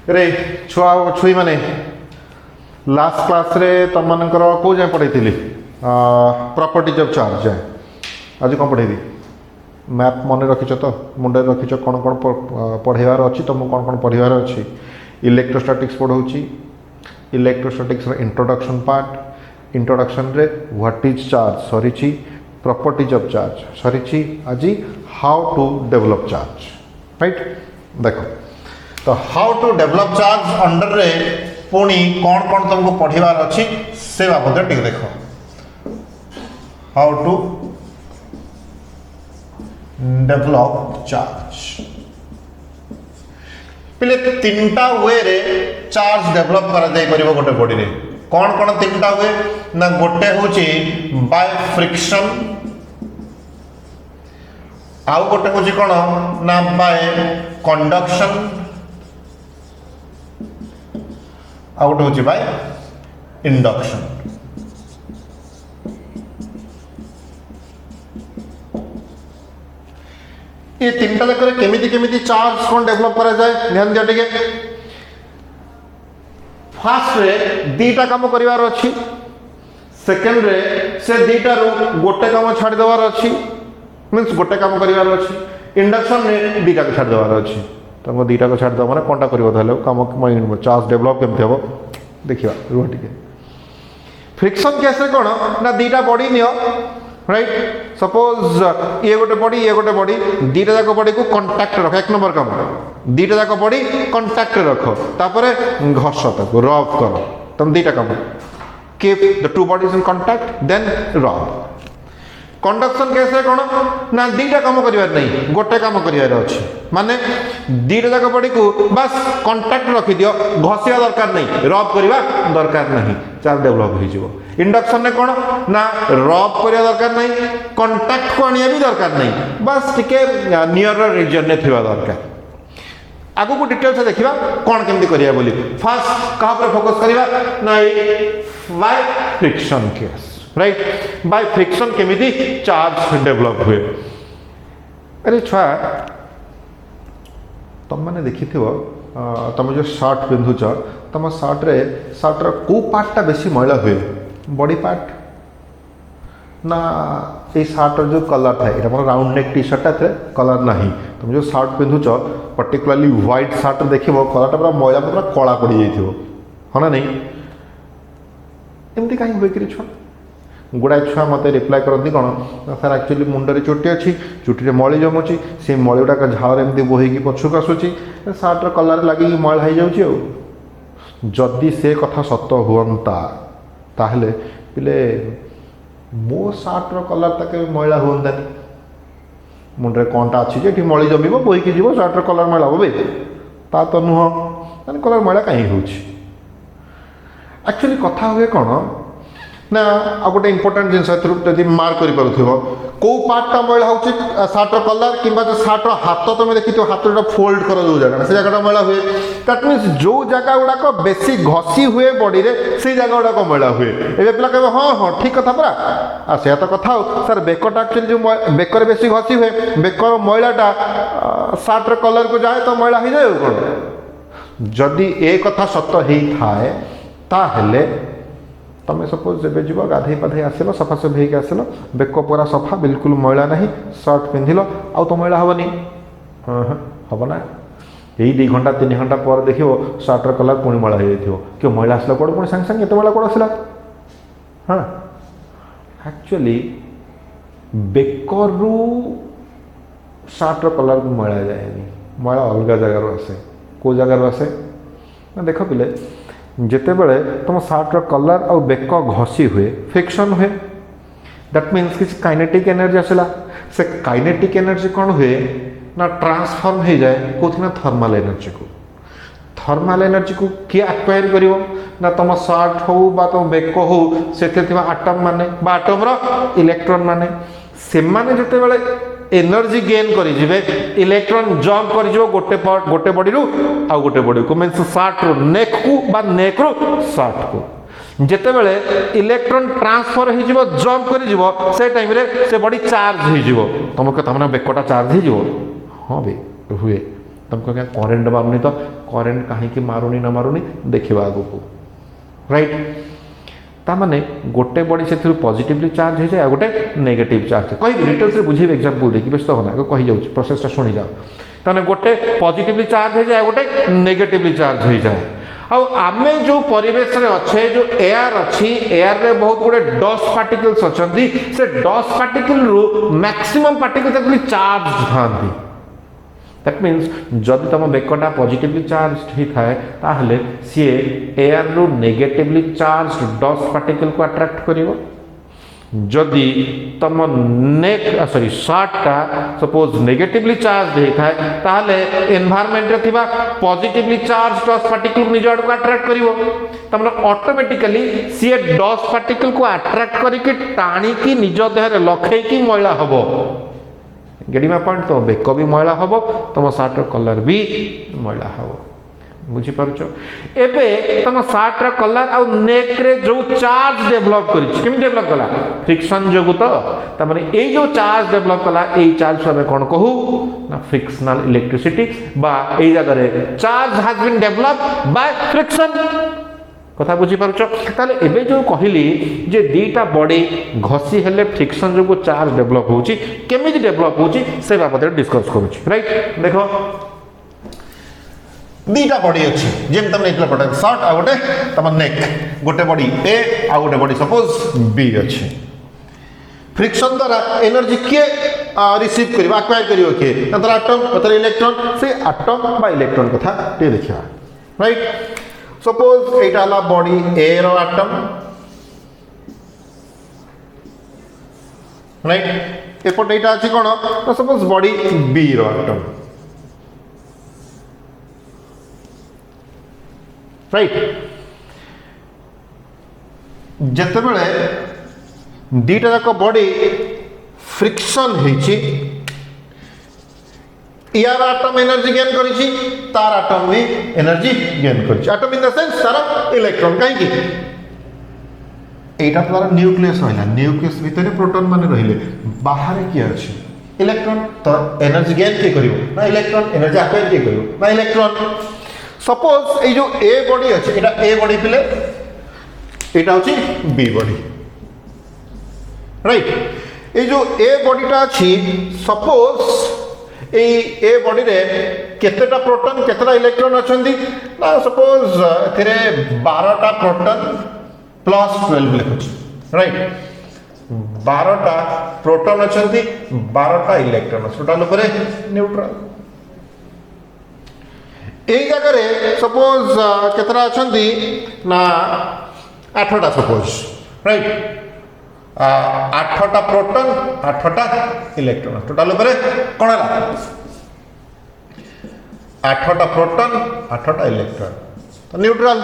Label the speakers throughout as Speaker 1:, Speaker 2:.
Speaker 1: रे छुआ छुई माने लास्ट क्लास रे तुम मानकर कौ जाए पढ़ाई प्रॉपर्टीज ऑफ चार्ज जाए आज कौन पढ़ेबी मैथ मन रखिच तो मुंडे रखिच कौन कौन पढ़ार अच्छी तुमको कौन कौन पढ़ार अच्छी इलेक्ट्रोस्टैटिक्स पढ़ाऊँगी इलेक्ट्रोस्टैटिक्स इंट्रोडक्शन पार्ट इंट्रोडक्शन रे व्हाट इज चार्ज सरी प्रॉपर्टीज ऑफ चार्ज सरी आज how to develop charge right देखो तो हाउ टू डेवलप चार्ज अंडर रे पुणी कौन कौन तुमको पढ़ार अच्छी से बाबद टे देख हाउ टू डेवलप चार्ज पे तीन टा वे रे चार्ज डेवलप करा जाई परिबो गोटे बॉडी रे कौन कौन तीन टा वे ना गोटे होची बाय फ्रिक्शन आउ गोटे होची कौन ना बाय कंडक्शन आउ गोटे होची बाय इंडक्शन ये तीन टा जाकर केमिति केमिति चार्ज कौन डेवलप करा जाए ध्यान दिया टिके फास्ट रे दीटा काम करिवार अछि सेकंड रे से दीटा रो गोटे काम छाड़ देवार अछि मींस गोटे काम करिवार अछि इंडक्शन रे दीटा को छाड़ देवार अछि तुमको दीटा को छाड़ दो माने कोनटा करिवो थाले काम चार्ज डेवलप केमते हबो देखिबा रुह टिके फ्रिक्शन कैसे कोन ना दीटा बॉडी नियो राइट सपोज ये गोटे बॉडी दीटा जाक बॉडी को कांटेक्ट रख एक नंबर काम दीटा जाक बॉडी कांटेक्ट रख तापरे घर्ष ताको रब करो तुम दीटा काम keep the two bodies in contact then rub conduction कैसे कौन ना दीटा काम करिवार नहीं गोटे काम करिवार अछि माने दीटा जाक बॉडी को बस कांटेक्ट रखि दियो घसिया दरकार नहीं रब करिवा दरकार नहीं चार्ज डेवलप हो जिवो इंडक्शन ने कौन ना रब करिया दरकार नहीं कांटेक्ट को आनिया भी दरकार नहीं बस टिके नियर रीजन ने थिबा दरकार आगु को डिटेल से देखिबा कोन केमति करिया बोली फर्स्ट कहां पर फोकस करिबा ना by friction case right by friction केमिति चार्ज डेवलप हुए अरे छुआ तुम मैंने देखी तुम जो शर्ट पिंधुच तुम शर्ट को पार्टा बेसी मैला हुए बॉडी पार्ट ना ये शर्ट जो कलर था ये राउंड नेक टी शर्ट थे कलर ना तुम जो शर्ट पिंधुच पर्टिकुलरली व्हाइट शर्ट देख कलर पूरा मैला पूरा कला पड़ जाइए हाँ ना नहीं एमती कहीं हुए कि छुआ गुड़ाए छुआ मत रिप्लाय करती कौन सर एक्चुअली मुंडे चुटी अच्छी चुटी मली जमुची से मली गुड़ाक झाड़ एमती बोहकी पछक आसूची सार्टर कलर लगे मैला हो जाऊँ जदि से कथा सत हुआ ताहले पिले मो सार्टर कलर तक मैला हुआनी मुंडे कौनटा अच्छी जे मली जमी बोहकी जीव सार्टर कलर मैला हे ता तो नुह मैंने कलर मैला कहीं हो एक्चुअली कथा हुए कौन ना आ गोटे इंपोर्टेंट जिनस जब मार्क कौ पार्टा मैला हो सार्टर कलर कि सार्टर हाथ तुम देखी हाथ जो फोल्ड कर जो जगह से जगह मैला हुए दैट मीन्स जो जगह गुड़ाक बेसी घसी हुए बॉडी रे से जगह गुड़ाक मैला हुए ए पिला कहे हाँ हाँ ठीक कथा पूरा आ से तो कथा हो सर बेकटा एक्चुअली जो बेकर बेसी घसी हुए बेकर मैलाटा सार्टर कलर को जाए तो मैला हो जाए कौन जदि ए कथा सत ही थाए ताहले तुम सपोज जब जीव गाधे पाधे आसल सफा सफी होकर आसल बेक पूरा सफा बिल्कुल मैला ना सर्ट पिंधिल आउ तो मैला हेनी हाँ हाँ हम ना यही 2 घंटा 3 घंटा पर देख सर्टर कलर पुणी मैला हो क्यों मैला आसला कौन पुणी सागे सागे मैला कौन आसला हाँ एक्चुअली बेकरू सर्टर कलर को मैला जाए मैला अलग जगार आसे कौ जगार आसे देख पिले जिते बड़े तुम सार्टर कलर और बेक घसी हुए फ्रिक्शन हुए दैट मीन्स किसी काइनेटिक एनर्जी आसला से काइनेटिक एनर्जी कौन हुए ना ट्रांसफॉर्म हो जाए कौन ना थर्माल एनर्जी को किए एक्वायर कर ना तुम सार्ट हो तुम बेक हो से आटम माने आटम इलेक्ट्रॉन माने से माने जिते बड़े एनर्जी गेन करेंगे इलेक्ट्रॉन जंप कर गोटे बॉडी रू आउ गोटे बॉडी को मीन्स सार्ट रू नेक को बा नेक रू सार्ट को जिते बड़े इलेक्ट्रॉन ट्रांसफर हो जंप कर से टाइम रे से बॉडी चार्ज हो तुम के तमने बेकटा चार्ज हो हाँ भी हुए तुमको क्या करेन्ट मारूनी तो करेन्ट कहीं मारूनी ना मारूनी देखा आगु राइट ताने गोटे बॉडी से पॉजिटिवली चार्ज हो जाए गोटे नेगेटिव चार्ज कह डिटेल्स बुझे एग्जांपल देखिए व्यस्त होना कही जाऊँ प्रोसेसटा शुणी जाओ ताने गोटे पॉजिटिवली चार्ज हो जाए गोटे नेगेटिवली चार्ज हो जाए आम जो परिवेश रे अच्छे जो एयर अच्छी एयर रे बहुत गुड़े डस्ट पार्टिकल्स अच्छा से डस्ट पार्टिकल रु मैक्सिमम पार्टिकल्स एक्चुअली चार्ज था दैट मीन्स जदि तुम बेकटा पॉजिटिवली चार्ज होता है ताहले सी एयर रु नेगेटिवली चार्ज डस्ट पार्टिकल को अट्रैक्ट करिवो जदि तुम नेक सॉरी शार्टटा सपोज नेगेटिवली चार्ज होता है ताहले एनवायरनमेंट रे थिबा पॉजिटिवली चार्ज डस्ट पार्टिकल निज आड़ को अट्रैक्ट करिवो तमने ऑटोमेटिकली सी डस्ट पार्टिकल को अट्रैक्ट करके टाणी की निज देह रे लखै की मैला हबो गेडिमा पॉइंट तो बेक भी मैला हबो तुम शार्ट कलर भी मैला हबो बुझीपार एबे तुम शार्ट कलर आ नेक रे जो चार्ज डेवलप करी डेवलप कला फ्रिक्शन जोगु तो तमने ए जो चार्ज डेवलप कला ए चार्ज हमें कौन कहू ना फ्रिक्शनल इलेक्ट्रिसिटी बा ए जगह रे charge has been develop by friction कथा बुझीपार ताले एबे जो कहली जे दीटा बॉडी घसी हेले फ्रिक्शन जो चार्ज डेवलप होची केमिति डेवलप होची से बाबत डिस्कस करूची राइट देखो दीटा बॉडी अच्छी जेम तुम नेकला पटे शॉर्ट आ गोटे तुम नेक गोटे बॉडी ए आ गोटे बॉडी सपोज बी अच्छी फ्रिक्शन द्वारा एनर्जी किए रिसीव करिवो एक्वायर करिवो के ततर एटम ततर इलेक्ट्रॉन से एटम बा इलेक्ट्रॉन कथा टे देखिया राइट सपोज एटा ला बॉडी ए रो एटम राइट एपट एटा अछि कोन तो सपोज बॉडी बी रो एटम राइट जते बेले दीटा जाक बॉडी फ्रिक्शन होइछि यार एटम एनर्जी गेन करिछि तार एटम भी एनर्जी गेन करिछि एटम इन द सेंस तार इलेक्ट्रॉन काहे कि एटा तार न्यूक्लियस होइला न्यूक्लियस भितरे प्रोटॉन माने रहिले बाहर की अछि इलेक्ट्रॉन तो एनर्जी गेन के करिवो ना इलेक्ट्रॉन एनर्जी एक्वायर के करिवो ना इलेक्ट्रॉन सपोज ये जो ए बॉडी अच्छे एटा ए बॉडी पिले एटा होची बी बॉडी राइट ये जो ए बॉडीटा अच्छी सपोज ए बॉडी रे केतेटा प्रोटॉन केतेटा इलेक्ट्रॉन अछंती ना सपोज एथिरे 12टा प्रोटॉन प्लस 12 लिखुची राइट 12टा प्रोटॉन अछंती 12टा इलेक्ट्रॉन टोटल ऊपर न्यूट्रल यही जगह सपोज केतरा अछंती ना 8टा सपोज राइट 8टा प्रोटॉन 8टा इलेक्ट्रॉन टोटल ऊपर कोन हला 8टा प्रोटॉन 8टा इलेक्ट्रॉन तो न्यूट्रल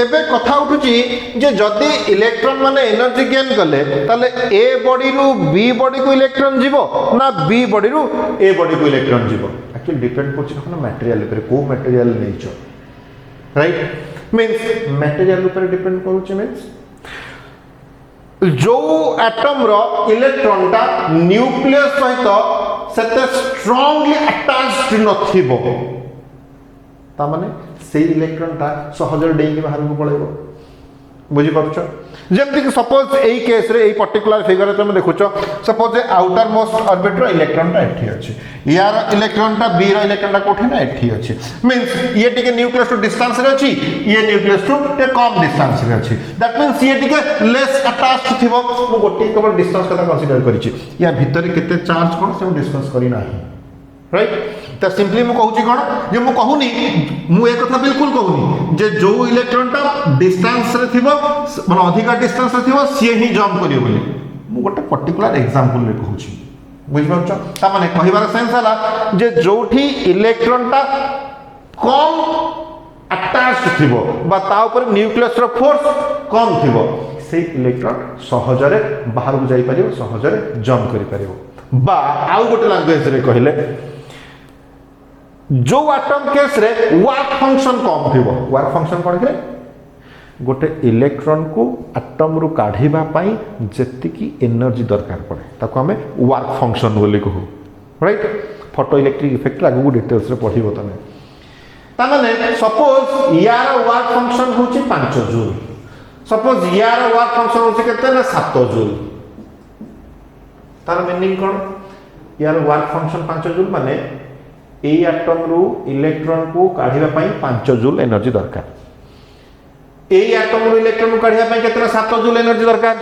Speaker 1: एबे कथा उठुची जे जदी इलेक्ट्रॉन माने एनर्जी गेन कले ताले ए बॉडी रु बी बॉडी को इलेक्ट्रॉन जीवो ना बी बॉडी रु ए बॉडी को इलेक्ट्रॉन जीवो एक्चुअली डिपेंड करछि कोन मटेरियल ऊपर को material nature right means material ऊपर डिपेंड करूछि मींस जो एटम रो इलेक्ट्रॉन ता न्यूक्लियस सहित सेते स्ट्रांगली अटैच्ड नथिबो ता माने से इलेक्ट्रॉन ता सहज डेई के बाहर को पळेबो बुझी पाछो जेमति कि सपोज एई केस रे एई पर्टिकुलर फिगर रे तुम देखुछो सपोज आउटर मोस्ट ऑर्बिट रो इलेक्ट्रॉन ता एठी अछि यार इलेक्ट्रॉन ता बी रो इलेक्ट्रॉन ता कोठी ना एठी अछि मींस ये टिके न्यूक्लियस टू डिस्टेंस रे अछि ये न्यूक्लियस टू ते कम डिस्टेंस रे अछि दैट मींस ये टिके लेस अटैच्ड थिबो मु गोटी केवल डिस्टेंस कथा कंसीडर करिछि या भीतर केते चार्ज कोन से डिस्कस करि नाही राइट तो सिंपली मु कहूची कोन जे मु कहूनी मु ए कथा बिल्कुल कहूनी जे जो इलेक्ट्रॉन ता डिस्टेंस रे थिबो माने अधिक डिस्टेंस रे थिबो सी ही जंप करियो बोली मु गोटे पर्टिकुलर एग्जांपल रे कहूची बुझ पाछो ता माने कहिबार सेंस हला जे जोठी इलेक्ट्रॉन ता कम अटैच्ड थिबो बा ता ऊपर न्यूक्लियस रो फोर्स कम थिबो से इलेक्ट्रॉन सहजरे बाहर को जाई परियो सहजरे जंप करि परियो बा आउ गोटे लैंग्वेज रे कहिले जो एटम केस रे वर्क फंक्शन कम थिबो वर्क फंक्शन कोन के गोटे इलेक्ट्रॉन को एटम रु काढिबा पई जेति की एनर्जी दरकार पड़े ताको हमें वर्क फंक्शन बोली कहू राइट फोटो इलेक्ट्रिक इफेक्ट आगू डिटेल्स रे पढ़िबो तमे ताने सपोज यार वर्क फंक्शन होची 5 जूल सपोज यार वर्क फंक्शन होची केते ना 7 जूल तार मीनिंग कोन यार वर्क फंक्शन 5 जूल माने ए एटम रु इलेक्ट्रॉन को काढिबा पई 5 जूल एनर्जी दरकार ए एटम रु इलेक्ट्रॉन को काढिबा पई केते 7 जूल एनर्जी दरकार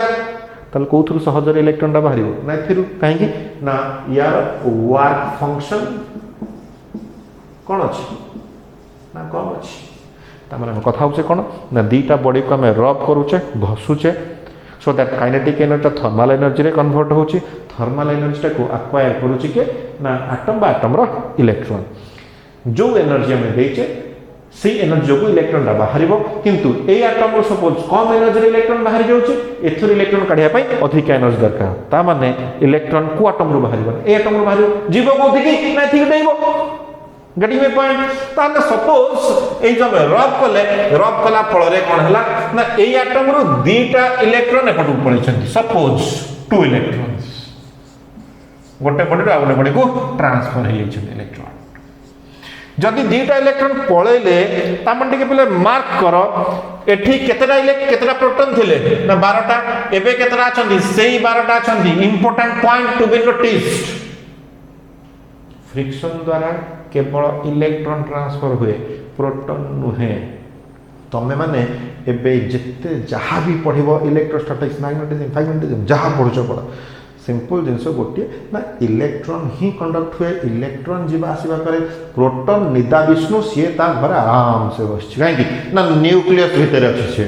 Speaker 1: ताल कोथरु सहजर इलेक्ट्रॉन टा बाहरिबो ना फिर काहे कि ना यार वर्क फंक्शन कोन अछि ना कम अछि तामाने हम कथा होचे कोन ना दीटा बॉडी को हमें रब करूचे घसुचे so that kinetic energy thermal energy रे कन्वर्ट होची थर्मल एनर्जी को एक्वायर करूची के ना एटम बा एटम रो इलेक्ट्रॉन जो एनर्जी हमें देचे सी एनर्जी को इलेक्ट्रॉन टा बाहरिबो किंतु ए एटम रो सपोज कम एनर्जी रे इलेक्ट्रॉन बाहरि जाउची एथुर इलेक्ट्रॉन काढिया पई अधिक एनर्जी दरकार ता माने इलेक्ट्रॉन को एटम रो बाहरिबो ए एटम रो बाहरिबो जीव को थी ना थी देइबो गेटिंग माय पॉइंट ताने सपोज ए जब रब कला फल रे कोन हला ना ए एटम रो दीटा इलेक्ट्रॉन एपटू पळै छथि सपोज 2 इलेक्ट्रॉन्स गोटे बॉडी रो गोटे बॉडी को ट्रांसफर हे छथि इलेक्ट्रॉन जदि दीटा इलेक्ट्रॉन पळैले तामन टिके पहिले मार्क करो एठी केतरा प्रोटॉन थिले ना 12टा एबे केतरा अछंती सेही 12टा अछंती important point to be noticed friction द्वारा केवल इलेक्ट्रॉन ट्रांसफर हुए प्रोटॉन नुहे तमे माने एबे जत्ते जहा भी पढिबो इलेक्ट्रोस्टैटिक्स मैग्नेटिज्म जहा पढुछो पढ सिंपल जिनस गोटे ना इलेक्ट्रॉन ही कंडक्ट हुए इलेक्ट्रॉन जीवा आसीबा करे प्रोटॉन निदा विष्णु सी ता घर आराम से बसछि काहे कि ना न्यूक्लियस भीतर अछि से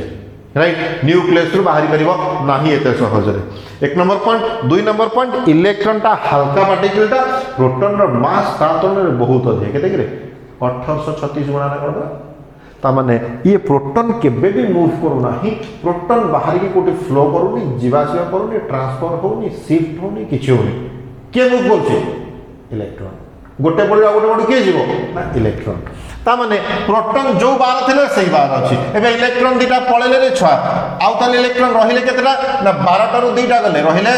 Speaker 1: राइट न्यूक्लियस रु बाहरी परिबो नाही एते सहज रे एक नंबर पॉइंट दुई नंबर पॉइंट इलेक्ट्रॉन टा हल्का पार्टिकल टा प्रोटॉन रो मास ता तुलना रे बहुत अधिक केते कि 1836 गुणा ना करबा ता माने ये प्रोटॉन केबे भी मूव करू नाही प्रोटॉन बाहर की कोटी फ्लो करूनी जीवासीय करूनी ट्रांसफर होनी शिफ्ट होनी किछ होनी के मूव करछे इलेक्ट्रॉन गोटे बॉडी गोटे बॉडी के जीवो ना इलेक्ट्रॉन ता माने प्रोटॉन जो बार थिले सही बार अछि एबे इलेक्ट्रॉन दीटा पळेले रे छुआ आउ ताले इलेक्ट्रॉन रहिले केतरा ना 12 टा रु दीटा गले रहिले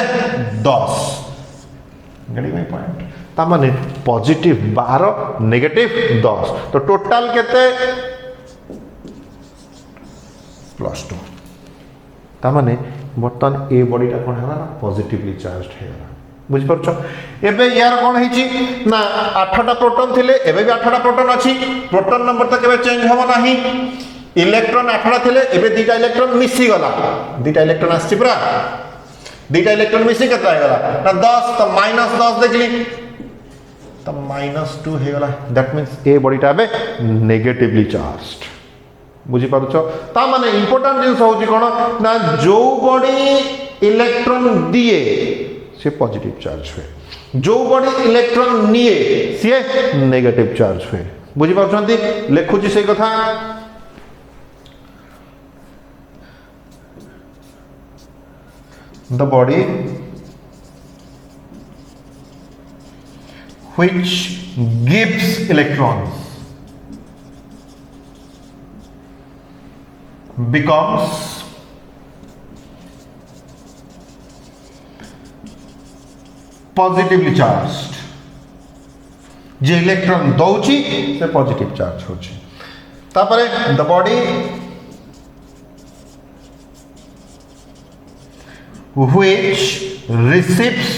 Speaker 1: 10 गेटिंग माय पॉइंट ता माने पॉजिटिव 12 नेगेटिव 10 तो टोटल केते +2 ता माने बर्तन ए बॉडीटा कोन हला ना पॉजिटिवली चार्जड हेला बुझ परछो एबे यार कोन हिची ना 8टा प्रोटॉन थिले एबे भी 8टा प्रोटॉन अछि प्रोटॉन नंबर त केबे चेंज होबो नाही इलेक्ट्रॉन 8टा थिले एबे दीटा इलेक्ट्रॉन मिसी गला दीटा इलेक्ट्रॉन आछि पुरा दीटा इलेक्ट्रॉन मिसी केता गला ना 10 तो -10 देखली तो -2 हे गला दैट मींस ए बॉडीटा एबे नेगेटिवली चार्जड बुझी पारुछ ता माने इंपोर्टेंट जिंस होची कोन ना जो बॉडी इलेक्ट्रॉन दिए से पॉजिटिव चार्ज हुए जो बॉडी इलेक्ट्रॉन निए से नेगेटिव चार्ज हुए बुझी पारुछंती लेखुची से कथा the body which gives electrons becomes positively charged जे इलेक्ट्रॉन दौची से पॉजिटिव चार्ज होची तापरे the body which receives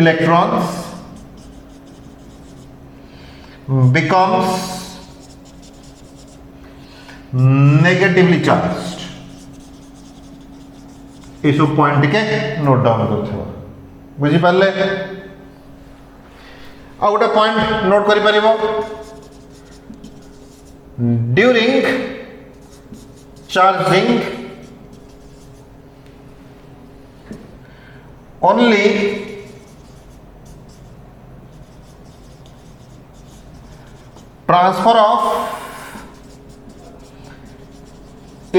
Speaker 1: electrons becomes negatively charged ये सब पॉइंट के नोट डाउन करथबो बुझी पाले आ गोटे पॉइंट नोट करि परिबो during charging only transfer of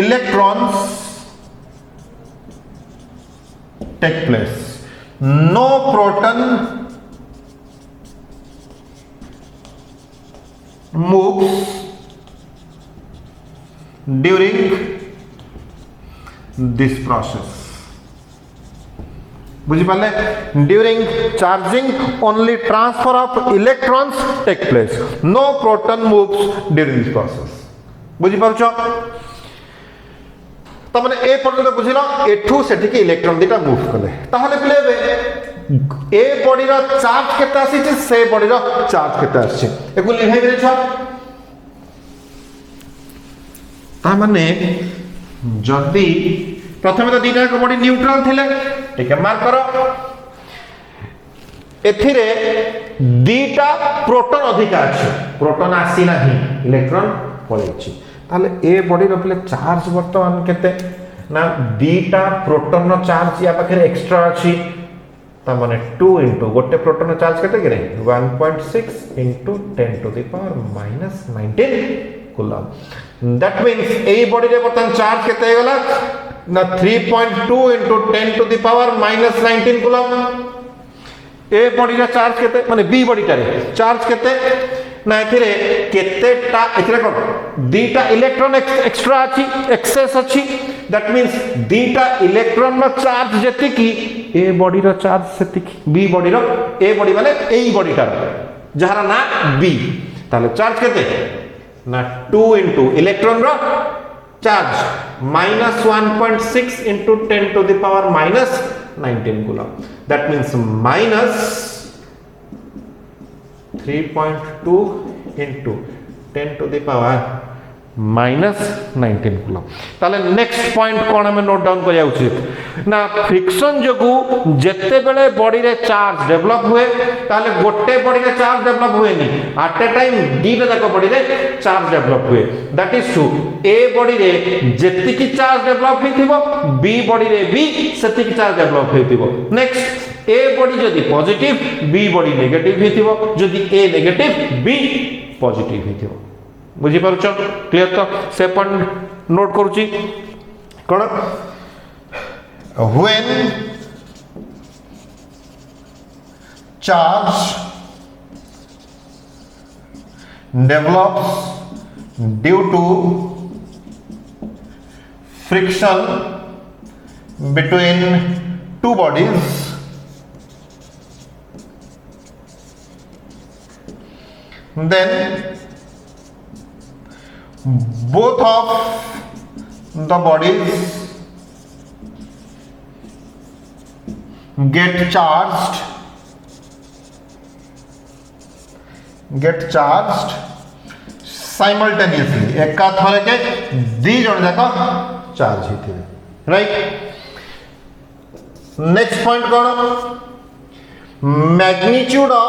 Speaker 1: electrons take place no proton moves during this process बुझिपारे during charging only transfer of electrons take place no proton moves during this process बुझिपारुछ तो मैंने ए पर्यंत बुझिल एठू सेठी इलेक्ट्रॉन दीटा मूव कले ताहले पिले ए बॉडी रो charge केते आसी छै से बॉडी रो चार्ज केते आसी छै एकु लिखाइ देले छ ता माने जदी प्रथमे तो दीटा को बॉडी न्यूट्रल थिले ठीक है मार्क करो एथिरे दीटा प्रोटॉन अधिक अछि प्रोटॉन आसी नाही इलेक्ट्रॉन पळै छी ताले ए बॉडी रो पले चार्ज वर्तमान केते ना दीटा प्रोटॉन रो चार्ज या पाखे एक्स्ट्रा अछि ता माने 2 इनटू गोटे प्रोटॉन रो चार्ज केते गिरे 1.6 into 10 to the power minus 19 coulomb that means a body रे वर्तमान चार्ज केते गला ना 3.2 into 10 to the power minus 19 coulomb a body रे चार्ज केते माने बी बॉडी टारे चार्ज केते ना एथिरे केतेटा एथिरे कोन दीटा इलेक्ट्रॉन एक्स्ट्रा अछि एक्सेस अछि दैट मींस दीटा इलेक्ट्रॉन रो चार्ज जति की ए बॉडी रो चार्ज सेति बी बॉडी रो ए बॉडी माने ए बॉडी टार जहारा ना बी ताले चार्ज केते ना 2 इनटू इलेक्ट्रॉन रो charge minus 1.6 into 10 to the power minus 19 coulomb that means minus 3.2 into 10 to the power minus 19 coulomb ताले नेक्स्ट पॉइंट कोन हमें नोट डाउन करिया उचित ना फ्रिक्शन जगु जेते बेले बॉडी रे चार्ज डेवलप हुए ताले गोटे बॉडी रे चार्ज डेवलप हुए नी एट ए टाइम दीटा जाक बॉडी रे चार्ज डेवलप हुए that is true A body रे जेति की चार्ज डेवलप हिथिबो बी बॉडी रे बी सेति की चार्ज डेवलप हिथिबो नेक्स्ट ए बॉडी जदी पॉजिटिव बी बॉडी नेगेटिव हिथिबो जदी ए नेगेटिव बी पॉजिटिव हिथिबो बुझी पारुछ क्लियर तो से पॉइंट नोट करूची कोन when charge develops due to friction between two bodies then both of the bodies get charged simultaneously एका थरे के दी जण जाक चार्ज हिथिबे राइट नेक्स्ट पॉइंट कौन magnitude of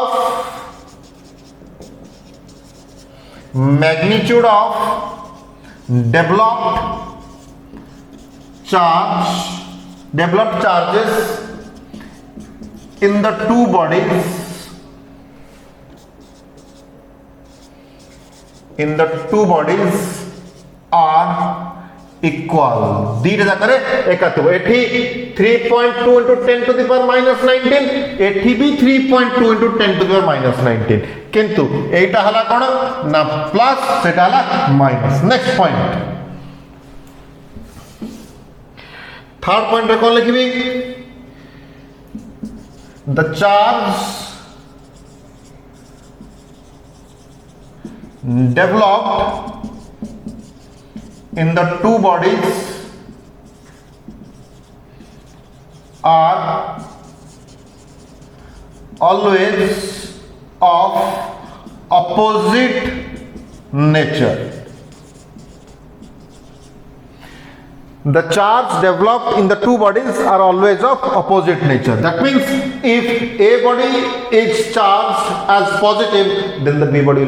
Speaker 1: developed charges in the two bodies are equal दीटा जाकरे एकाथो एठी 3.2 into 10 to the power minus 19 एठी भी 3.2 into 10 to the power minus 19 किंतु एटा हला कोन ना प्लस सेटा हला minus next point third point रे कोन लिखबी the charge developed in the two bodies are always of opposite nature. The charge developed in the two bodies are always of opposite nature. That means if A body is charged as positive, then the B body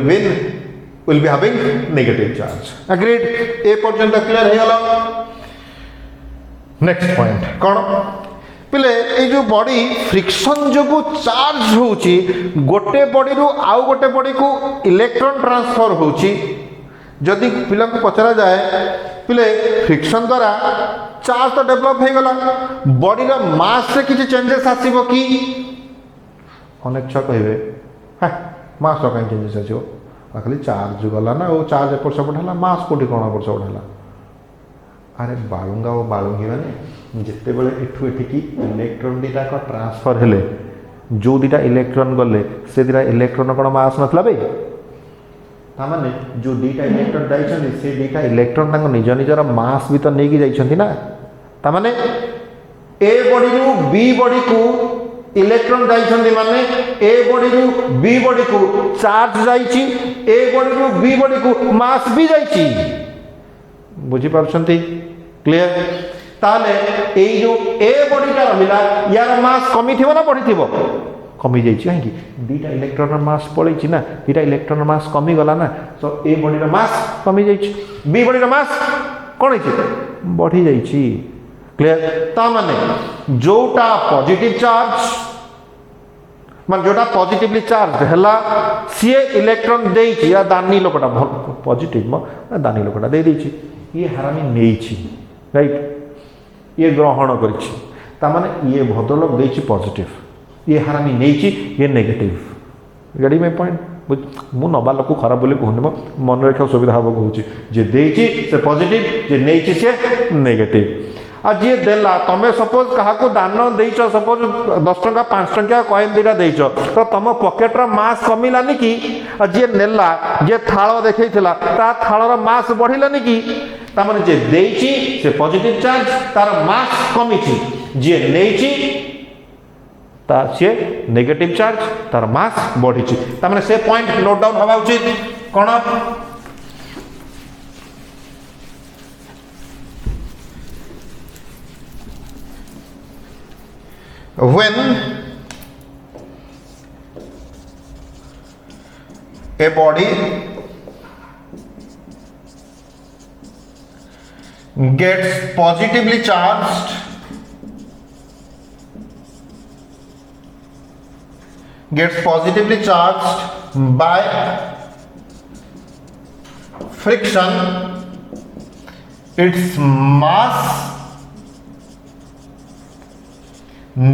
Speaker 1: will be having negative charge. Agreed? A पर्यंत clear हे गला next point कोन पिले ए जो body friction जोगु charge होउची गोटे body रु आउ गोटे body को इलेक्ट्रॉन ट्रांसफर होउची जदि पिला को पचरा जाए पिले फ्रिक्शन द्वारा चार्ज तो डेवलप हे गला बॉडी रो मास से किछि चेंजेस आसीबो की अनेक छ कहबे हां मास रो काई चेंजेस आसीबो खाली चार्ज गला ना वो चार्ज एपट सेपट है मास कोटी कौन एपट सेपट है अरे बालुंगा और बालुंगी मैंने जिते बड़े एठू एठिकी इलेक्ट्रॉन दीटा ट्रांसफर हेले जो दीटा इलेक्ट्रॉन गले से दीटा इलेक्ट्रॉन कौन मास नथला बे तामाने जो दीटा इलेक्ट्रॉन जाइछन्ति से दीटा इलेक्ट्रॉन तांको निज निजर मास भी तो नहीं जाइछन्ति ना तामाने ए बॉडी रु बी बॉडी को इलेक्ट्रॉन जाइछन्ति माने ए बॉडी रु बी बॉडी को चार्ज जाइछि ए बॉडी रु बी बॉडी को मास भी जाइछि बुझी पारछन्ति क्लियर ताले ए जो ए बॉडीटा रहिला यार मास कमी थिबो ना बढ़ी थिबो कमी जाइछि काहे कि दीटा इलेक्ट्रॉन मास पळैछि ना दीटा इलेक्ट्रॉन मास कमी गला ना तो ए बॉडीर मास कमी जाइछि बी बॉडीर मास कोन छि बढ़ी जाइछि क्लियर ता माने जोटा पॉजिटिव चार्ज मान जोटा पॉजिटिवली चार्ज हैला सी इलेक्ट्रॉन देइछि या दानी लोकटा पॉजिटिव म दानी लोकटा दे देइछि ये हरामी नेइछि राइट ये ग्रहण करिछि ता माने ये भद्रलोक देइछि पॉजिटिव ये हरामी नेइछि ये नेगेटिव गाड़ी में पॉइंट मु नबा लोक खराब बोली कहूनी मन रखा सुविधा हम कहूँ जे देइछि से पॉजिटिव जे नेइछि से नेगेटिव आज जी देला तमें सपोज क्या दान देच सपोज 10 टंका 5 टंका कॉइन दीटा देच तो तुम पकेट्र मास कमिलानी कि जी नेला जे थाल देखा ता थालर मास बढ़िलानी कि तार जे देइछि से पॉजिटिव चार्ज तार मास कमी जी नहीं ता सी नेगेटिव चार्ज तार मास बढ़ी तार से पॉइंट नोट डाउन हवा उचित कौन when a body gets positively charged by friction its mass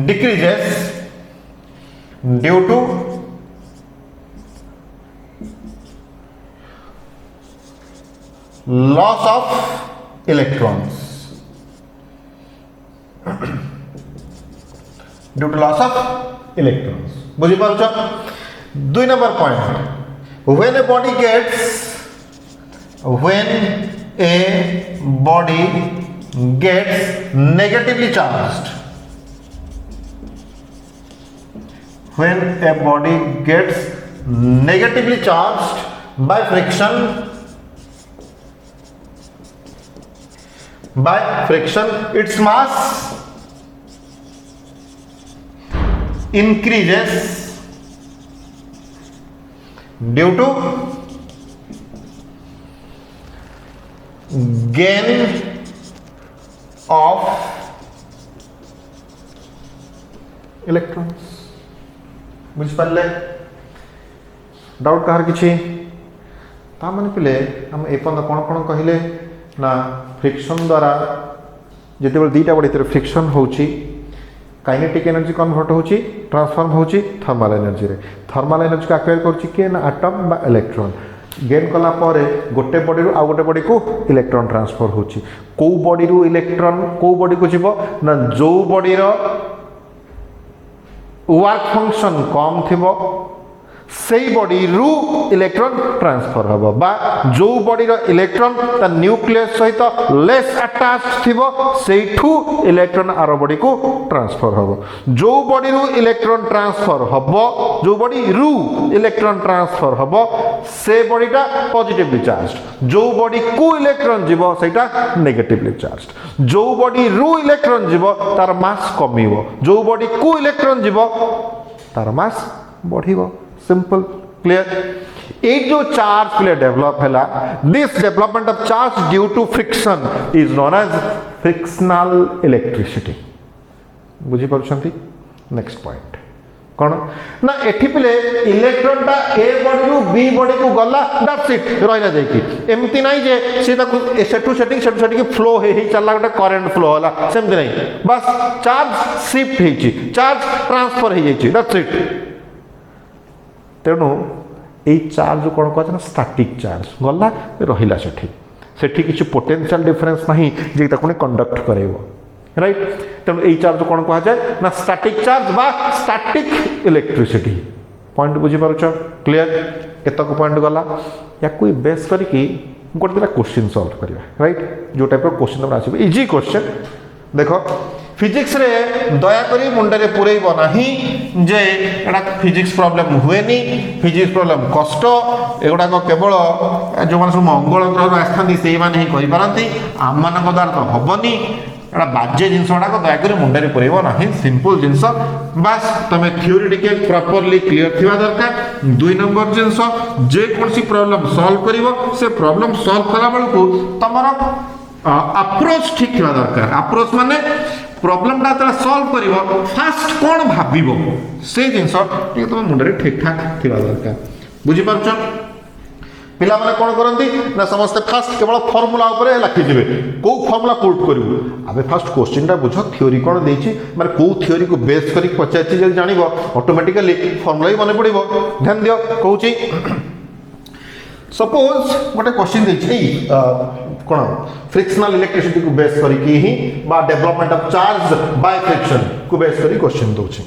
Speaker 1: decreases due to loss of electrons बुझी पारुछ 2 number point when a body gets negatively charged when a body gets negatively charged by friction its mass increases due to gain of electrons बुझिपारे doubt कहार किछि ता माने पिले हम एपन कोन कोन कहिले ना फ्रिक्शन द्वारा जेते दीटा बड़ी तरह फ्रिक्शन होची काइनेटिक एनर्जी कन्वर्ट होची ट्रांसफॉर्म होची थर्मल एनर्जी रे थर्मल एनर्जी का एक्वायर करची के ना एटम बा इलेक्ट्रॉन गेन कला पारे गोटे बॉडी रु आ गोटे बॉडी को इलेक्ट्रॉन ट्रांसफर होची को बॉडी रु इलेक्ट्रॉन को बॉडी को जीवो ना जो बॉडी रो वर्क फंक्शन कम थिबो से बॉडी रु इलेक्ट्रॉन ट्रांसफर हबो बा जो बॉडी रो इलेक्ट्रॉन ता न्यूक्लियस सहित लेस अटैच्ड थिबो सेठू इलेक्ट्रॉन आरो बॉडी को ट्रांसफर हबो जो बॉडी रु इलेक्ट्रॉन ट्रांसफर हबो जो बॉडी रु इलेक्ट्रॉन ट्रांसफर हबो से बॉडीटा पॉजिटिवली चार्ज्ड जो बॉडी को इलेक्ट्रॉन जीवो सेटा नेगेटिवली चार्ज्ड जो बॉडी रु इलेक्ट्रॉन जीवो तार मास कमिवो जो बॉडी को इलेक्ट्रॉन जीवो तार मास बढ़िवो सिंपल क्लियर एक जो चार्ज प्ले डेवलप हैला this development of charge due to friction is known as frictional electricity बुझी पारुछंती नेक्स्ट पॉइंट कौन ना एठी पिले इलेक्ट्रॉन टा ए बॉडी रु बी बॉडी को गला दैट्स इट रहिला जाईकी एमती नाही जे से ताकू सेटू सेटिंग फ्लो हे चला गोटे करंट फ्लो होला सेमती नाही बस चार्ज शिफ्ट हेची चार्ज ट्रांसफर हे जाईची दैट्स इट तेणु ये चार्ज कौन कहते स्टैटिक चार्ज गला रहिला सेठी सेठी किसी पोटेंशियल डिफरेंस नहीं जे ताको कंडक्ट करेबो राइट। तेणु यही चार्ज कौन कह जाए ना स्टैटिक चार्ज बा स्टैटिक इलेक्ट्रिसिटी। पॉइंट बुझी पारुछ क्लियर एतक पॉइंट गला या कोई बेस करके गोटे दिटा क्वेश्चन सॉल्व करिया राइट जो टाइप क्वेश्चन तमरा आसीबो इजी क्वेश्चन देखो फिजिक्स रे दया करी मुंडे पुरैब नाही जे एटा फिजिक्स प्रॉब्लम हुए नी फिजिक्स प्रॉब्लम कष्ट एगुड़ा केवल जो माने सब मंगल ग्रह आस्थांती से माने ही करि पारंती आम मानक द्वारा तो हबनी एटा बाज्य जिनस गुड़ाक दयाकोरी मुंडे पुरैब नाही सिंपल जिनस बास तुम थियोरीटिकल प्रॉपर्ली क्लियर थिबा दरकार। 2 नंबर जिनस जे कोनसी प्रॉब्लम सॉल्व करिवो से प्रॉब्लम सॉल्व कला बेलकू तमर अप्रोच ठीक थिबा दरकार। अप्रोच माने प्रॉब्लम ता सॉल्व करिवो फास्ट कोन भाबिबो से जिनस टिके तुम मुंडे ठीक ठाक थिबा दरकार। बुझी पारछ पिला माने कोन करंती ना समस्त फास्ट केवल फार्मूला ऊपर लिखि दिबे को फार्मूला पुट करिवो अबे फास्ट क्वेश्चन टा बुझ थ्योरी कोन देछि माने को थ्योरी को बेस करी पचाछि जे जानिबो ऑटोमेटिकली फार्मूला ही मने पड़िबो। ध्यान दियो कहूची सपोज गोटे क्वेश्चन देछि कोन फ्रिक्शनल इलेक्ट्रिसिटी को बेस करी ही बा development of charge by friction को बेस करी क्वेश्चन दोछि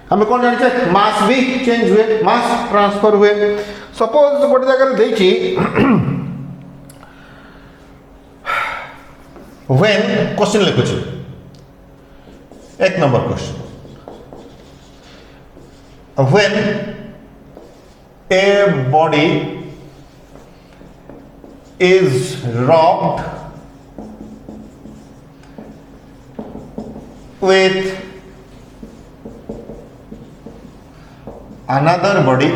Speaker 1: हमें कौन जानिछे मास भी चेंज हुए मास ट्रांसफर हुए। सपोज गोटे जगह देछि व्हेन क्वेश्चन लिखुछि 1 number question when A body is robbed with another body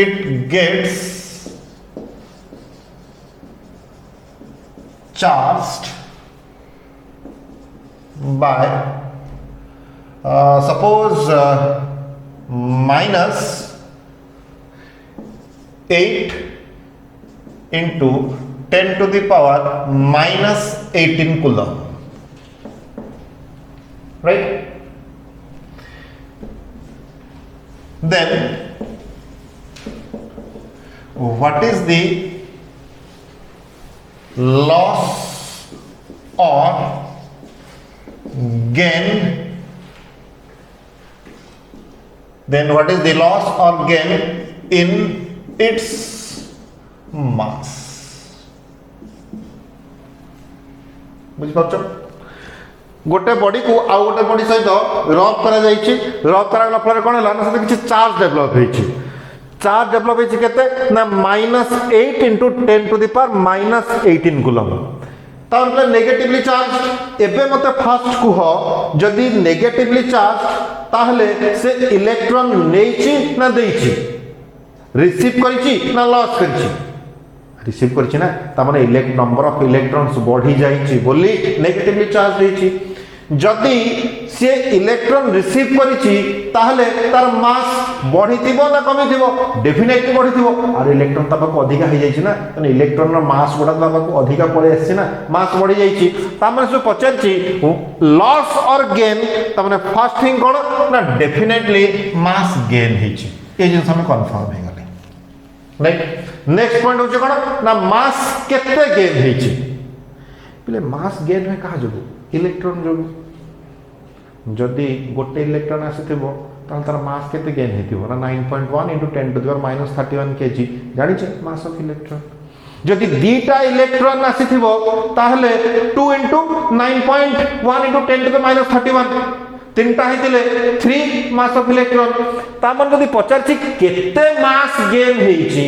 Speaker 1: it gets charged by suppose minus 8 into 10 to the power minus 18 coulomb right। then what is the loss or gain then what is the loss or gain in its mass। बुझ पाछ गोटे body को आउ गोटे body सहित रब करा जायछि रब कराला फल कोन हला ना से किछि चार्ज डेवलप होइछि चार्ज डेवलप होइछि केते ना -8 into 10 to the power -18 coulomb ता मतलब नेगेटिवली चार्ज एबे मते फास्ट कुह जदी नेगेटिवली चार्ज ताहले से इलेक्ट्रॉन नेइछि ना देइछि रिसीव करिछि ना लॉस करिछि रिसीव करिछि ना ता माने नंबर ऑफ इलेक्ट्रॉन्स बढ़ी जाइछि बोली नेगेटिवली चार्ज होइछि जदि से इलेक्ट्रॉन रिसीव करिछि ताहले तार मास बढ़िथिबो ना कमिथिबो डेफिनेटली बढ़िथिबो और इलेक्ट्रॉन ताबको अधिका हो जाइछि ना तने इलेक्ट्रॉन रो मास गुडा ताबको अधिका पड़े आछि ना मास बढ़ी जाइछि ता माने से पचारछि लॉस और गेन ता माने फर्स्ट थिंग कोन ना डेफिनेटली मास गेन हिछि ए जिंस हमें कंफर्म हे राइट। नेक्स्ट पॉइंट होचे कोन ना मास केते गेन हेछि पले मास गेन है कहा जगो इलेक्ट्रॉन जगो जदी गोटे इलेक्ट्रॉन आसीथिबो ताल तार मास केते गेन हेतिबो ना 9.1 into 10 to the power -31 kg जानि छे मास ऑफ इलेक्ट्रॉन जदी दीटा इलेक्ट्रॉन आसीथिबो ताहले 2 into 9.1 into 10 to the -31 तीनटा हेतिले 3 मास ऑफ इलेक्ट्रॉन ता मन जदी पचारछि केते मास गेन हेछि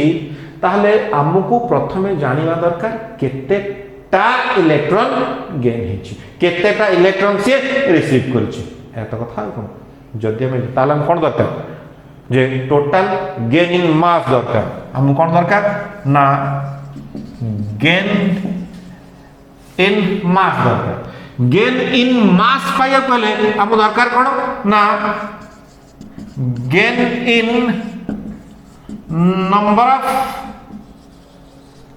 Speaker 1: ताहले हमकु प्रथमे जानिबा दरकार केते ता इलेक्ट्रॉन गेन हेछि केते ता इलेक्ट्रॉन से रिसीव करछि एत कथा कोन जदी हम ताला हम कोन दरकार जे टोटल गेन इन मास दरकार हम कोन दरकार ना गेन इन मास दरकार गेन इन मास पाया पहले हम दरकार कोन ना gain in number of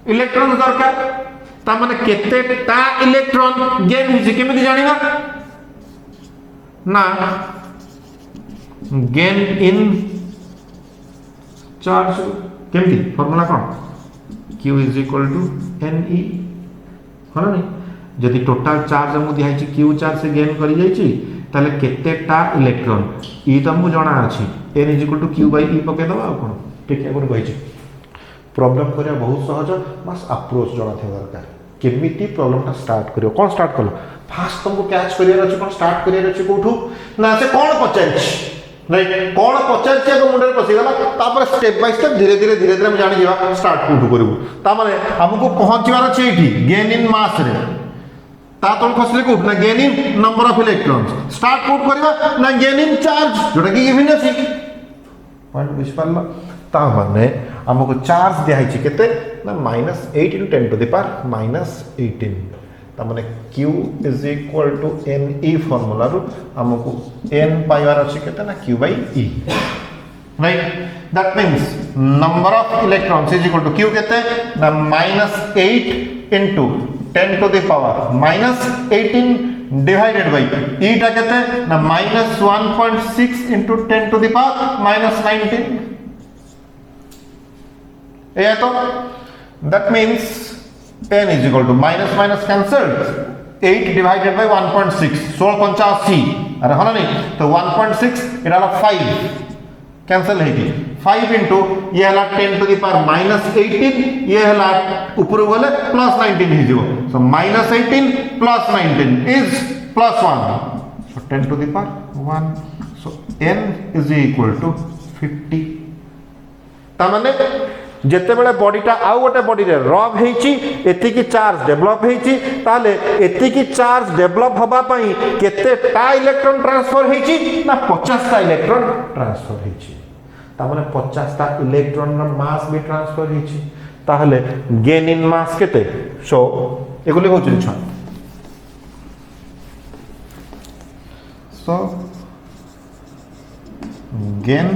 Speaker 1: electron दरकार ता माने केते ता इलेक्ट्रॉन गेन हिजे केमिति जानिबा ना गेन इन चार्ज केमती फॉर्मूला कौन Q is equal to NE हाँ नहीं जदि टोटाल चार्ज हमको दिखाई Q चार्ज से गेन करी जाइए ताले केतेटा इलेक्ट्रॉन ई तो हमको जाना अछि N is equal to Q by E पके दबा आ कोन ठीक है कोन कहि प्रॉब्लम करिया बहुत सहज बस अप्रोच जाना थे दरकार केमिति प्रॉब्लम ता स्टार्ट करियो कोन स्टार्ट कलो फास्ट तुमको कैच करियर अछि कोन स्टार्ट करियर अछि कोठू ना से कोन पचाइछ नहीं कौन पचार मुंडे पशिगला स्टेप बाय स्टेप धीरे धीरे हम जानी जावा स्टार्ट कोठू करू ता माने हमको पहुंचवार अछि एठी गेन इन मास रे ता तळ खसले कोठ ना gain in number of electrons start कोठ करबा ना गेन इन चार्ज जोटा कि गिवन अछि पॉइंट बुझ पारला ता माने हमको चार्ज दिया है केते ना -8 * 10 to the power -18 ता माने Q is equal to NE formula रो हमको N पाइबार अछि केते ना Q by E right that means number of electrons is equal to Q केते ना -8 into 10 to the power -18 divided by E टा केते ना -1.6 into 10 to the power -19 ये तो that means n is equal to minus cancelled 8 divided by 1.6 1685 अरे हाँ नहीं तो 1.6 इटा 5 कैंसिल है कि 5 into ये हला 10 to the power -18 ये हला ऊपर वाले +19 ही जो so -18 +19 is +1 so 10 to the power 1 so n is equal to 50 तामने जेते बेले बॉडीटा आउ गोटे बॉडी रे रब हेची एति की चार्ज डेवलप हेची ताले एति की चार्ज डेवलप हबा पई केते टा इलेक्ट्रॉन ट्रांसफर हेची ना 50 टा इलेक्ट्रॉन ट्रांसफर हेची ता माने 50 टा इलेक्ट्रॉन रा मास भी ट्रांसफर हेची ताहले गेन इन मास केते सो एगुले होची छ so gain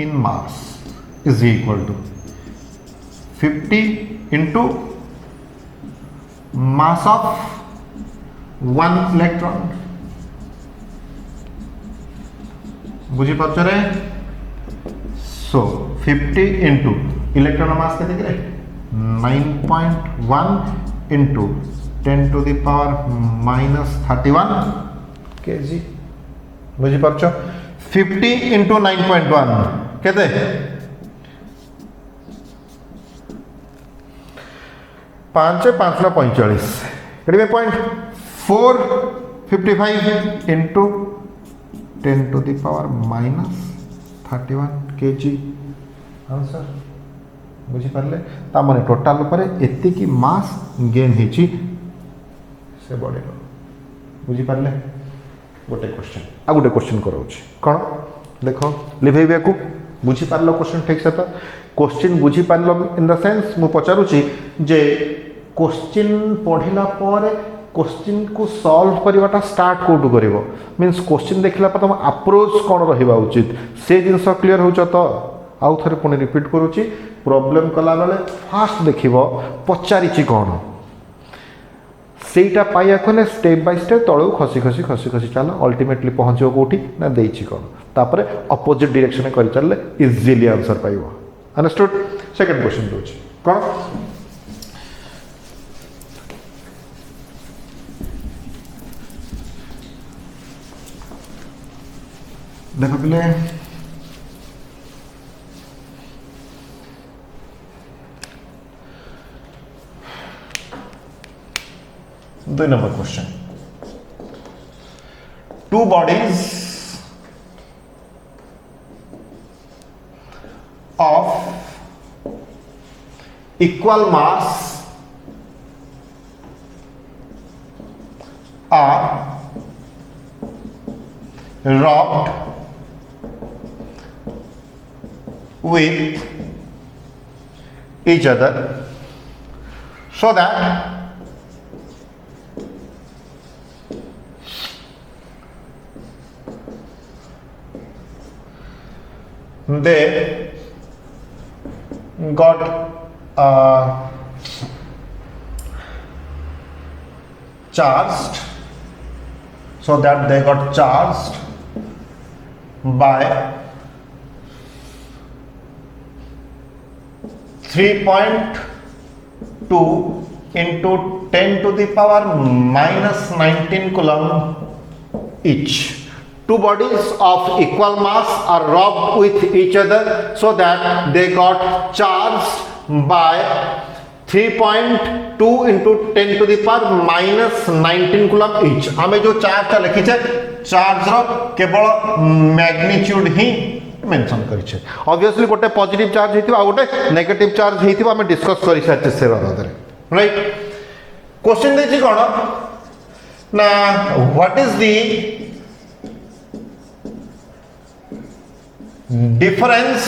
Speaker 1: in mass is equal to 50 into mass of one electron बुझी पाछ रे सो 50 into इलेक्ट्रॉन मास केते करे 9.1 into 10 to the power -31 kg बुझी पाछ 50 into 9.1 केते 5 5 ना 45 करीब point 455 into 10 to the power -31 kg answer बुझी पारले ता माने टोटल ऊपर एति की मास गेन हेची से बॉडी रो बुझी पारले गोटे क्वेश्चन आ गोटे क्वेश्चन कराउछि कोन देखो लिभेबिया को बुझी पारलो क्वेश्चन ठीक से तो क्वेश्चन बुझी पारलो इन द सेंस मु पचारुछि जे क्वेश्चन पढ़िला पर क्वेश्चन को सॉल्व करवाटा स्टार्ट कोटू करिवो मींस क्वेश्चन देखला पर तुम अप्रोच कोन रहिबा उचित से जिंस क्लियर होछ तो आउ थरे पुनी रिपीट करूची प्रॉब्लम कला बेले फास्ट देखिबो पचारिछि कोन सेटा पाइया कोने स्टेप बाय स्टेप तळू खसी खसी खसी खसी चल अल्टीमेटली पहुंचो कोठी ना देइछि कोन तापरे अपोजिट डायरेक्शन करि चलले इजीली आंसर पाइबो अंडरस्टूड सेकंड क्वेश्चन दोछि कोन देखो पिले 2 number question. Two bodies of equal mass are rubbed with each other so that they got charged, so that they got charged by 3.2 into 10 to the power minus 19 coulomb each. Two bodies of equal mass are rubbed with each other so that they got charged by 3.2 into 10 to the power minus 19 coulomb each. आमे जो charge ता लिखी छे charge रो केवल magnitude ही mention करी छे. Obviously गोटे positive charge हेतिबा आ गोटे नेगेटिव चार्ज हेतिबा आमे डिस्कस करि साथे से बारे. राइट. क्वेश्चन देछि कोन ना what is the difference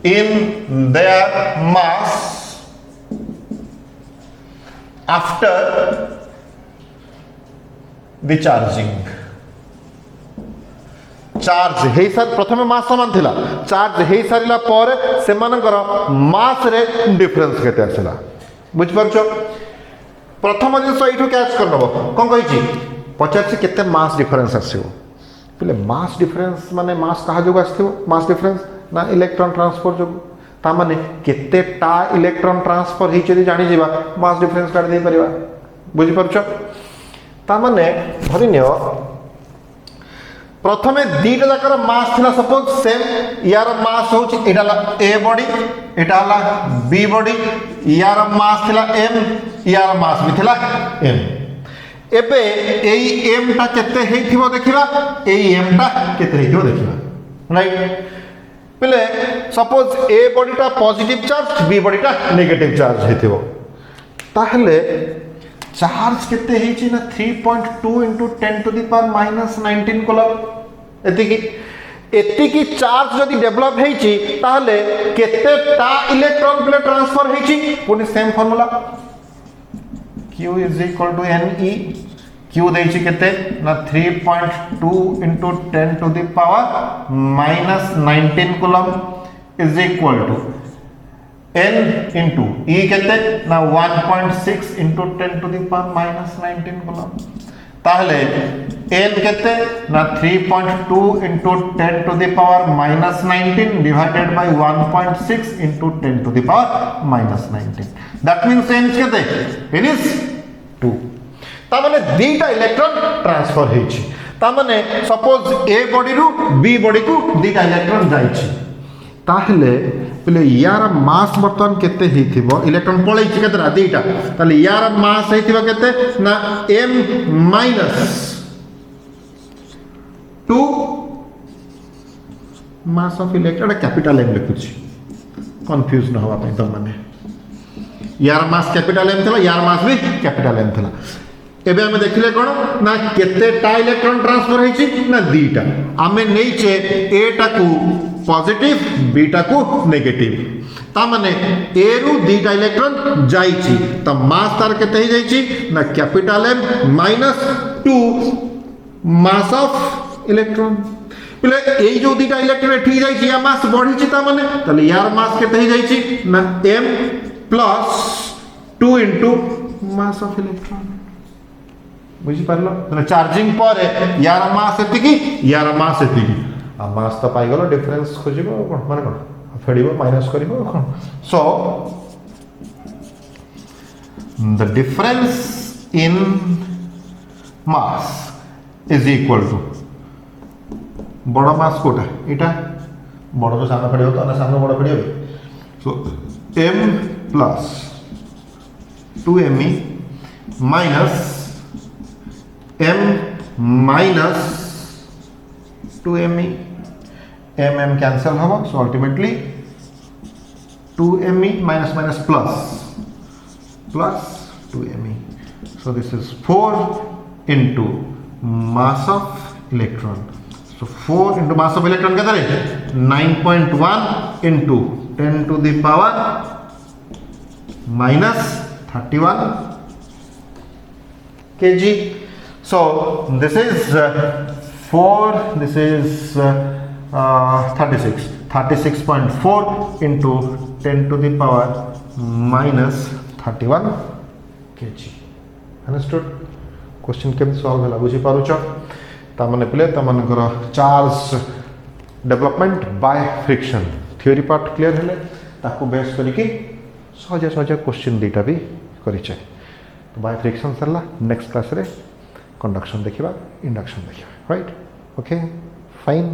Speaker 1: in their mass after the charging. Charge हे सर प्रथमे मास समान थिला चार्ज हे सारिला पर से मानकर मास रे डिफरेंस केते आछला बुझ परछो. प्रथम जिंस एठो कैच करनबो कोन कहि छी पचार से केते मास डिफरेंस आसीबो पहले मास डिफरेंस माने मास कहा जो आसथिबो मास डिफरेंस ना इलेक्ट्रॉन ट्रांसफर जो ता माने केते टा इलेक्ट्रॉन ट्रांसफर ही जदी जानि जेबा मास डिफरेंस काट दे परिबा बुझि परछो. ता माने धरि नियो प्रथमे दीटा जाकर मास थिला सपोज सेम यार मास होची एटाला ए बॉडी एटाला बी बॉडी यार मास थिला एम यार मास भी थिला एम. एबे एई एम टा केते हेथिबो देखिबा एई एम टा केते हेथिबो देखिबा. राइट. पहले सपोज ए बॉडी टा पॉजिटिव चार्ज बी बॉडी टा नेगेटिव चार्ज हेथिबो ताहले चार्ज केते हेची ना 3.2 into 10 to the power minus 19 coulomb एतिकी charge जदि डेवलप हेची ताहले केते टा इलेक्ट्रॉन प्ले ट्रांसफर हेची पुनी same formula Q is equal to Ne. Q देछि केते ना 3.2 into 10 to the power minus 19 coulomb is equal to N into E केते ना 1.6 into 10 to the power minus 19 coulomb. ताहले N केते ना 3.2 into 10 to the power minus 19 divided by 1.6 into 10 to the power minus 19. That means N केते N is 2. ता माने दीटा electron transfer हेछि ता माने सपोज ए बॉडी रु बी बॉडी को दीटा इलेक्ट्रॉन जाइछि ताहले पहले यार मास बर्तन केते हेथिबो इलेक्ट्रॉन पळै छि केतरा दीटा ताले यार मास हेथिबो केते ना m minus 2 mass of electron capital m लिखुछि कंफ्यूज न होवा पे त माने यार मास कैपिटल m थला यार मास भी कैपिटल m थला. एबे हमें देखिले कोन ना केते टा इलेक्ट्रॉन ट्रांसफर हेछि ना दीटा आमे नेइचे ए टा को पॉजिटिव बी टा को नेगेटिव ता माने ए रु दीटा इलेक्ट्रॉन जाइछि त मास तार केते हे जाइछि ना capital M minus 2 mass of electron. पहले ए जो दीटा इलेक्ट्रॉन एठी जाइछि या मास बढ़िछि ता माने तले यार मास केते हे जाइछि ना m plus 2 into mass of electron. बुझी पारलो माने चार्जिंग पर यार मास एतिकी यार मास एतिकी आ मास त पाई गेलो डिफरेंस खोजिबो कोन माने कोन फेडिबो माइनस करिबो कोन. So the difference in mass is equal to बड़ मास कोटा एटा बड़ तो सामने पड़ियो तो ना सामने बड़ पड़ियो. सो m plus 2me minus m minus 2me m cancel होगा so ultimately 2me minus minus plus 2me so this is 4 into mass of electron. So 4 into mass of electron कितना है 9.1 into 10 to the power minus 31 kg. So this is 4 this is 36.4 into 10 to the power minus 31 kg. Understood? Question came solve होला बुझी पारुछ ता माने पले ता मानकर charge development by friction theory part clear हेले ताको बेस करके सहज सहज क्वेश्चन दुईटा भी करिचे तो बाय फ्रिक्शन सरला नेक्स्ट क्लास रे कंडक्शन देखिबा इंडक्शन देखिबा राइट ओके फाइन।